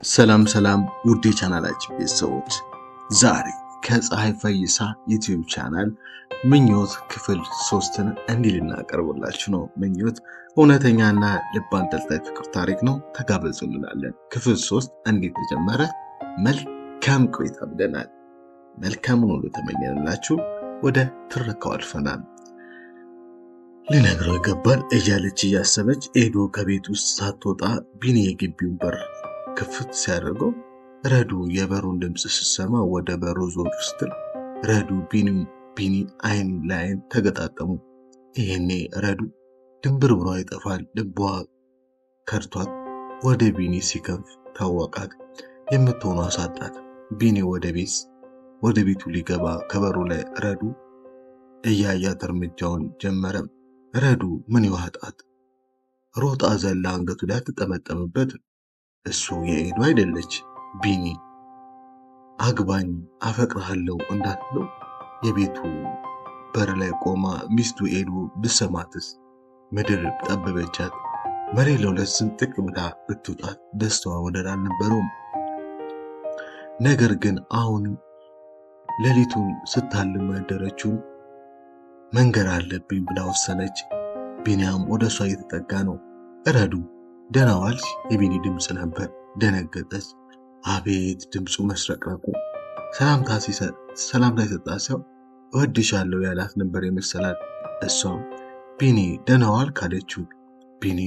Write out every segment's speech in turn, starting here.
ሰላም ሰላም ውድ የቻናላችን ቤተሰቦች፣ ዛሬ ከፀሐይ ፈይሳ ዩቲዩብ ቻናል ምኞት ክፍል 3ን እንዲህ ልናቀርብላችሁ ነው። ምኞት እውነተኛና ልብ አንጠልጣይ ፍቅር ታሪክ ነው። ተጋበዙ እንላለን። ክፍል 3 እንዴት ተጀመረ? መልካም ቆይታ ብለናል። መልካሙን ሁሉ ተመኘንላችሁ። ወደ ትረካው አልፈናል። ልነግረው ይገባል እያለች እያሰበች ኤዶ ከቤት ውስጥ ሳትወጣ ቢኒ የግቢውን በር ክፍት ሲያደርገው ረዱ የበሩን ድምፅ ስትሰማ ወደ በሩ ዞር ስትል ረዱ ቢኒ አይን ለአይን ተገጣጠሙ። ይሄኔ ረዱ ድንብር ብሯ ይጠፋል። ልቧ ከድቷት ወደ ቢኒ ሲከንፍ ታወቃት። የምትሆኑ አሳጣት። ቢኒ ወደ ቤቱ ሊገባ ከበሩ ላይ ረዱ እያያት እርምጃውን ጀመረ። ረዱ ምን ይዋጣት? ሮጣ ዘላ አንገቱ ላይ ትጠመጠምበት። እሱ የኤዱ አይደለች። ቢኒ አግባኝ አፈቅርሃለሁ እንዳትለው የቤቱ በር ላይ ቆማ ሚስቱ ኤዱ ብሰማትስ? ምድር ጠበበቻት። መሬት ለሁለት ስንጥቅ ብላ ብትውጣት ደስታዋ ወደር አልነበረውም። ነገር ግን አሁንም ሌሊቱን ስታልም ያደረችውን መንገር አለብኝ ብላ ወሰነች። ቢኒያም ወደ እሷ እየተጠጋ ነው። ረዱ ደህና ዋልሽ? የቢኒ ድምፅ ነበር። ደነገጠች። አቤት ድምፁ መስረቅረቁ። ሰላምታ የሰጣት ሰው እወድሻለሁ ያላት ነበር የመሰላት። እሷም ቢኒ ደህና ዋልክ አለችው። ቢኒ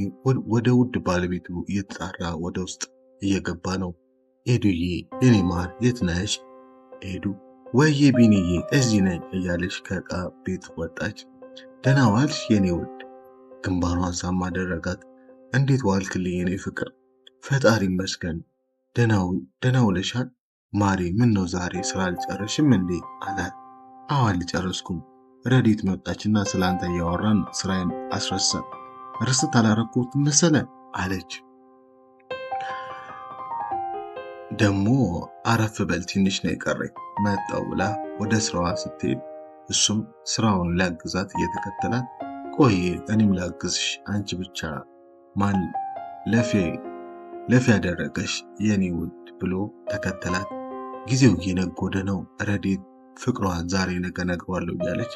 ወደ ውድ ባለቤቱ እየተጣራ ወደ ውስጥ እየገባ ነው። ኤዱዬ የኔ ማር የት ነሽ? ኤዱ ወይዬ ቢኒዬ እዚህ ነኝ እያለች ከዕቃ ቤት ወጣች። ደህና ዋልሽ የኔ ውድ። ግንባሯን ሳም አደረጋት። እንዴት ዋልክልኝ የኔ ፍቅር? ፈጣሪ ይመስገን። ደህና ውለሻል ማሬ? ምን ነው ዛሬ ስራ አልጨረሽም እንዴ አላት። አዎ አልጨረስኩም። ረዲት መጣችና ስላንተ እያወራን ስራዬን አስረሳ። ርስት አላረኩት መሰለ አለች። ደሞ አረፍ በል ትንሽ ነው የቀረኝ መጣው ብላ ወደ ስራዋ ስትሄድ እሱም ስራውን ሊያግዛት እየተከተላት ቆይ እኔም ላግዝሽ አንቺ ብቻ ማን ለፊ ያደረገሽ የኔ ውድ ብሎ ተከተላት። ጊዜው እየነጎደ ነው። ረዲት ፍቅሯን ዛሬ ነገ ነግሯለሁ እያለች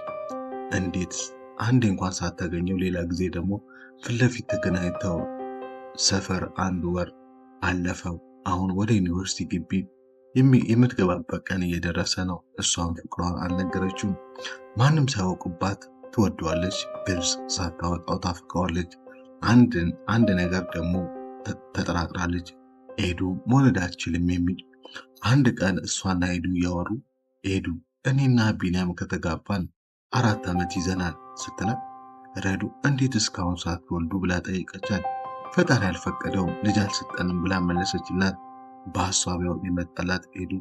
እንዴት አንዴ እንኳን ሳታገኘው ሌላ ጊዜ ደግሞ ፊት ለፊት ተገናኝተው ሰፈር አንድ ወር አለፈው። አሁን ወደ ዩኒቨርሲቲ ግቢ የምትገባበት ቀን እየደረሰ ነው። እሷም ፍቅሯን አልነገረችውም። ማንም ሳያውቅባት ትወደዋለች። ግልጽ ሳታወጣው ታፍቀዋለች። አንድ ነገር ደግሞ ተጠራጥራለች። ኤዱ መውለድ አትችልም የሚል። አንድ ቀን እሷና ኤዱ እያወሩ ኤዱ እኔና ቢኒያም ከተጋባን 4 ዓመት ይዘናል ስትላት ረዱ እንዴት እስካሁን ሳትወልዱ ብላ ጠይቀቻት። ፈጣሪ ያልፈቀደውም ልጅ አልሰጠንም ብላ መለሰችላት። በሀሳቢያው የመጣላት ኤዱ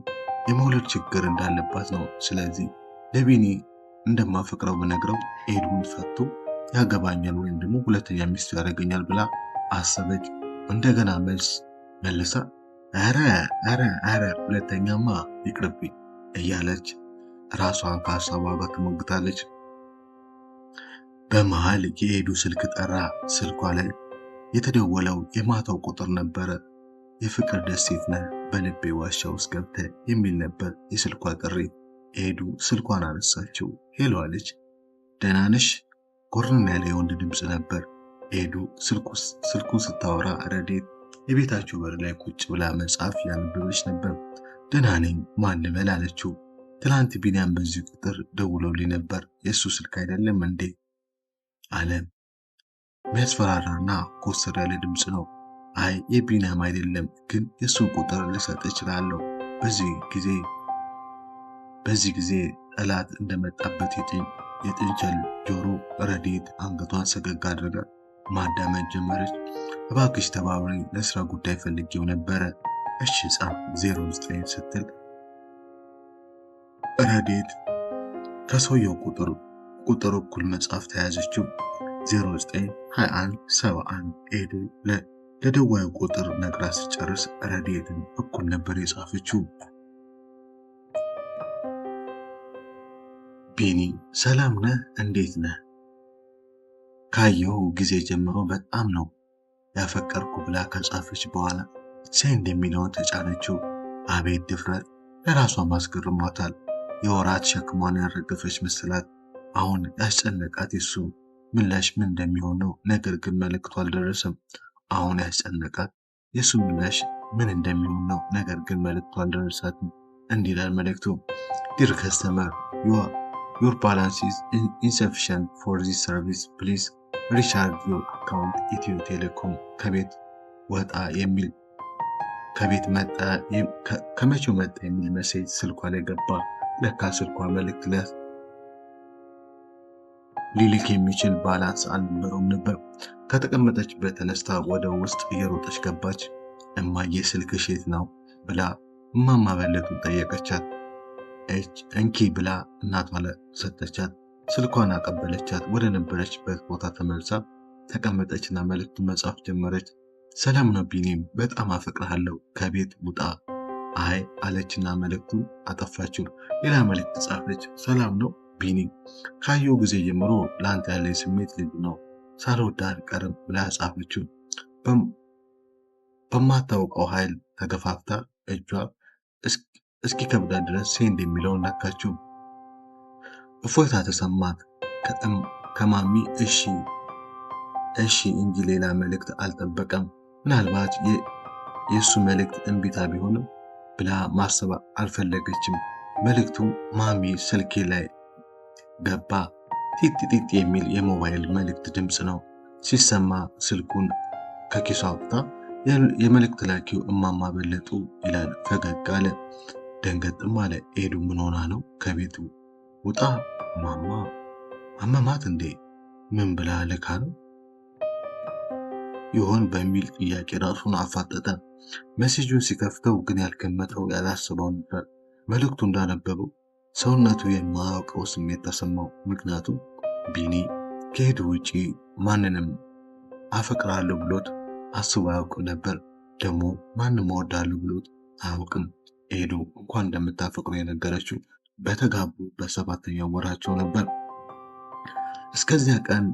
የመውለድ ችግር እንዳለባት ነው። ስለዚህ ለቢኒ እንደማፈቅረው በነግረው ኤዱን ፈቶ ያገባኛል ወይም ደግሞ ሁለተኛ ሚስቱ ያደርገኛል ብላ አሰበች። እንደገና መልሳ ኧረ ሁለተኛማ ይቅርብኝ እያለች ራሷን ከሀሳቧ ጋር ትሞግታለች። በመሃል የኤዱ ስልክ ጠራ። ስልኳ ላይ የተደወለው የማታው ቁጥር ነበረ። የፍቅር ደሴት ነህ በልቤ ዋሻ ውስጥ ገብተህ የሚል ነበር የስልኳ ጥሪ። ኤዱ ስልኳን አነሳችው። ሄሎ አለች። ደህና ነሽ? ጎርነን ያለ የወንድ ድምፅ ነበር። ኤዱ ስልኩን ስታወራ ረዴት የቤታቸው በር ላይ ቁጭ ብላ መጽሐፍ ያነበበች ነበር። ደህና ነኝ ማን ልበል አለችው። ትላንት ቢኒያም በዚህ ቁጥር ደውሎልኝ ነበር። የእሱ ስልክ አይደለም እንዴ አለ። የሚያስፈራራና ኮስተር ያለ ድምፅ ነው። አይ የቢኒያም አይደለም፣ ግን የእሱ ቁጥር ልሰጥ እችላለሁ። በዚህ ጊዜ ጠላት እንደመጣበት የጥንቸል ጆሮ ረዴት አንገቷን ሰገግ አድርጋ ማዳመጥ ጀመረች። እባክሽ ተባብረኝ፣ ለስራ ጉዳይ ፈልጌው ነበረ። እሺ ጻፍ 09 ስትል ረዴት ከሰውየው ቁጥር እኩል መጻፍ ተያዘችው። 092171 ኤዱ ለደዋዩ ቁጥር ነግራ ስጨርስ ረዴትን እኩል ነበር የጻፈችው። ቢኒ ሰላም ነህ? እንዴት ነህ? ካየው ጊዜ ጀምሮ በጣም ነው ያፈቀርኩ ብላ ከጻፈች በኋላ ሴንድ የሚለውን ተጫነችው። አቤት ድፍረት! ለራሷ ማስገርሟታል። የወራት ሸክሟን ያረገፈች መሰላት። አሁን ያስጨነቃት የሱ ምላሽ ምን እንደሚሆን ነው። ነገር ግን መልእክቱ አልደረሰም። አሁን ያስጨነቃት የሱ ምላሽ ምን እንደሚሆን ነው። ነገር ግን መልእክቱ አልደረሳትም። እንዲህ ይላል መልእክቱ። ዲር ከስተመር ዩር ባላንስ ኢዝ ኢንሰፊሽንት ፎር ዚስ ሰርቪስ ፕሊዝ ሪቻርጅ ዩር አካውንት ኢትዮ ቴሌኮም። ከቤት ወጣ የሚል ከመቼው መጣ የሚል መሴጅ ስልኳ ላይ ገባ። ለካ ስልኳ መልእክት ሊልክ የሚችል ባላንስ አልነበረውም ነበር። ከተቀመጠችበት ተነስታ ወደ ውስጥ እየሮጠች ገባች። እማዬ ስልክሽ የት ነው ብላ እማማ በለጡን ጠየቀቻት። እንኪ ብላ እናቷ ሰጠቻት። ስልኳን አቀበለቻት። ወደ ነበረችበት ቦታ ተመልሳ ተቀመጠችና መልእክቱን መጻፍ ጀመረች። ሰላም ነው ቢኒም፣ በጣም አፈቅርሃለሁ፣ ከቤት ውጣ። አይ አለችና መልእክቱ አጠፋችው። ሌላ መልእክት ጻፈች። ሰላም ነው ቢኒ፣ ካየሁ ጊዜ ጀምሮ ለአንተ ያለኝ ስሜት ልዩ ነው፣ ሳልወድህ አልቀርም ብላ ጻፈችው። በማታውቀው ኃይል ተገፋፍታ እጇ እስኪከብዳት ድረስ ሴንድ የሚለውን ነካችው። እፎይታ ተሰማት። ከማሚ እሺ እንጂ ሌላ መልእክት አልጠበቀም። ምናልባት የእሱ መልእክት እምቢታ ቢሆንም ብላ ማሰብ አልፈለገችም። መልእክቱ ማሚ ስልኬ ላይ ገባ። ጢጥ የሚል የሞባይል መልእክት ድምፅ ነው። ሲሰማ ስልኩን ከኪሷ አውጥታ የመልእክት ላኪው እማማ በለጡ ይላል። ፈገግ አለ። ደንገጥም አለ። ኤዱ ምን ሆና ነው? ከቤቱ ውጣ ማማ አመማት እንዴ? ምን ብላ ልካ ነው ይሆን በሚል ጥያቄ ራሱን አፋጠጠ። ሜሴጁን ሲከፍተው ግን ያልገመተው ያላስበው ነበር። መልእክቱ እንዳነበበው ሰውነቱ የማያውቀው ስሜት ተሰማው። ምክንያቱም ቢኒ ከኤዱ ውጪ ማንንም አፈቅራለሁ ብሎት አስቦ አያውቅ ነበር። ደግሞ ማንም እወዳለሁ ብሎት አያውቅም። ኤዱ እንኳን እንደምታፈቅሩ የነገረችው በተጋቡ በ7ኛው ወራቸው ነበር። እስከዚያ ቀን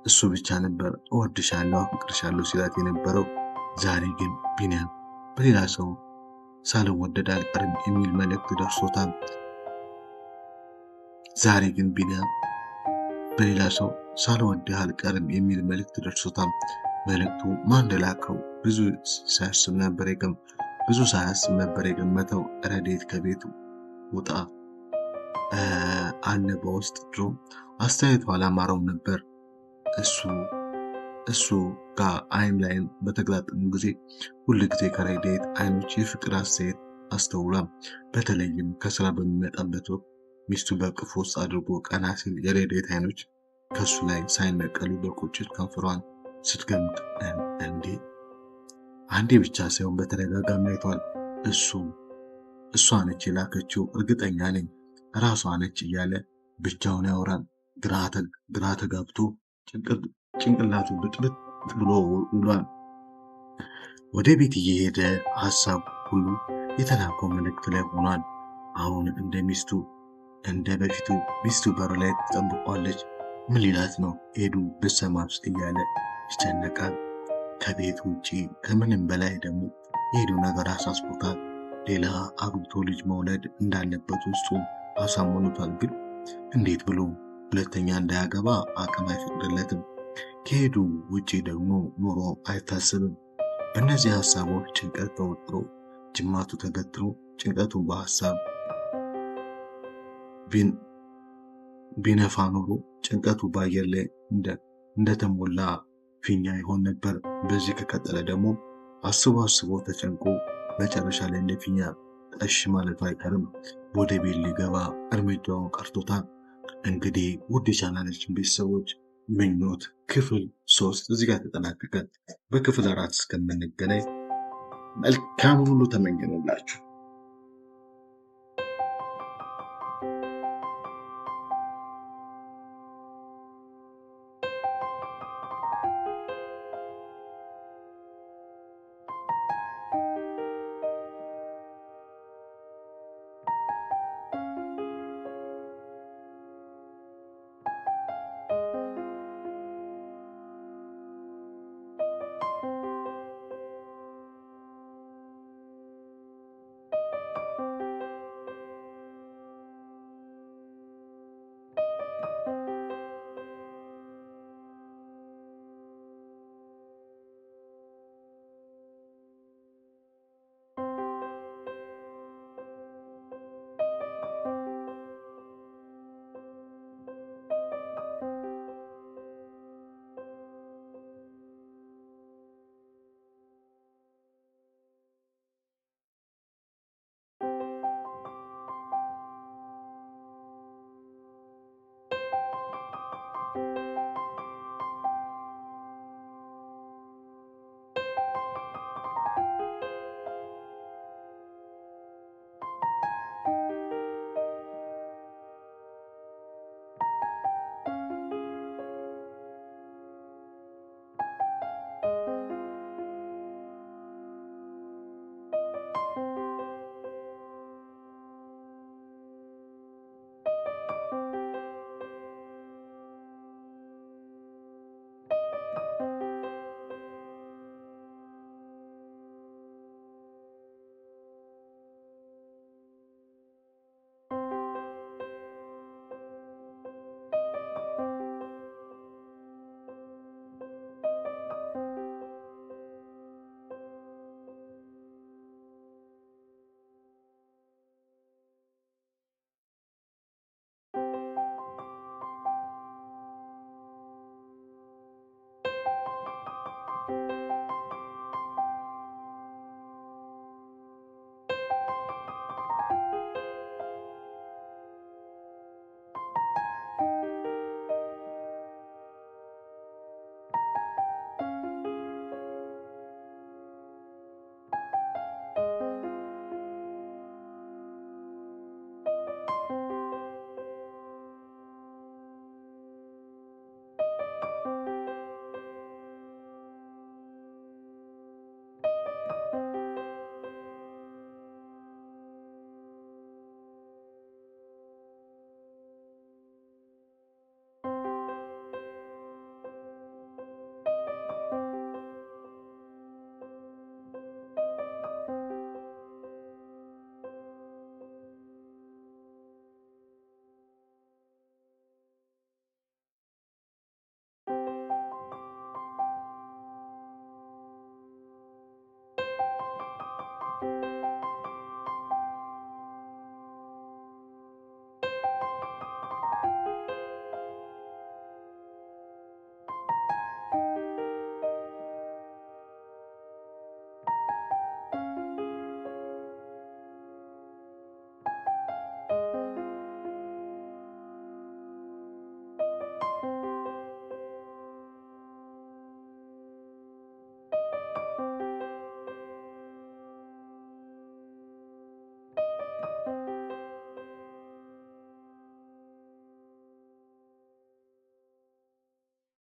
እሱ ብቻ ነበር እወድሻለሁ፣ አፈቅርሻለሁ ሲላት የነበረው። ዛሬ ግን ቢኒያም በሌላ ሰው ሳልወደድ አልቀርም የሚል መልእክት ደርሶታል። ዛሬ ግን ቢኒያም በሌላ ሰው ሳልወድህ አልቀርም የሚል መልእክት ደርሶታል። መልእክቱ ማን እንደላከው ብዙ ሳያስብ ነበር የገመተው። ረዴት ከቤቱ ውጣ አለ በውስጥ ድሮ አስተያየቱ አላማረውም ነበር። እሱ ጋር አይን ላይን በተገጣጠሙ ጊዜ ሁል ጊዜ ከረዴት አይኖች የፍቅር አስተያየት አስተውሏል። በተለይም ከስራ በሚመጣበት ወቅት ሚስቱ በቅፎ ውስጥ አድርጎ ቀና ሲል የረዴት አይኖች ከሱ ላይ ሳይነቀሉ በቁጭት ከንፈሯን ስትገምጥ አንዴ ብቻ ሳይሆን በተደጋጋሚ አይቷል። እሷ ነች የላከችው እርግጠኛ ነኝ ራሷ ነች እያለ ብቻውን ያወራል። ግራ ተጋብቶ ጭንቅላቱ ብጥብጥ ብሎ ውሏል። ወደ ቤት እየሄደ ሀሳብ ሁሉ የተላከው መልእክት ላይ ሆኗል። አሁን እንደ በፊቱ ሚስቱ በር ላይ ትጠብቋለች። ምን ሊላት ነው ኤዱ ብትሰማስ እያለ ይጨነቃል። ከቤት ውጪ ከምንም በላይ ደግሞ የኤዱ ነገር አሳስቦታል። ሌላ አግብቶ ልጅ መውለድ እንዳለበት ውስጡ አሳምኖታል። ግን እንዴት ብሎ ሁለተኛ እንዳያገባ አቅም አይፈቅድለትም። ከኤዱ ውጪ ደግሞ ኑሮ አይታሰብም። በእነዚህ ሀሳቦች ጭንቀት ተወጥሮ ጅማቱ ተገትሮ ጭንቀቱ በሀሳብ ቢነፋ ኖሮ ጭንቀቱ በአየር ላይ እንደተሞላ ፊኛ ይሆን ነበር። በዚህ ከቀጠለ ደግሞ አስቦ ተጨንቆ መጨረሻ ላይ እንደ ፊኛ ጠሽ ማለቱ አይቀርም። ወደ ቤት ሊገባ እርምጃውን ቀርቶታል። እንግዲህ ውድ የቻናላችን ቤተሰቦች ምኞት ክፍል 3 እዚህ ጋር ተጠናቀቀ። በክፍል 4 እስከምንገናኝ መልካም ሁሉ ተመኘንላችሁ።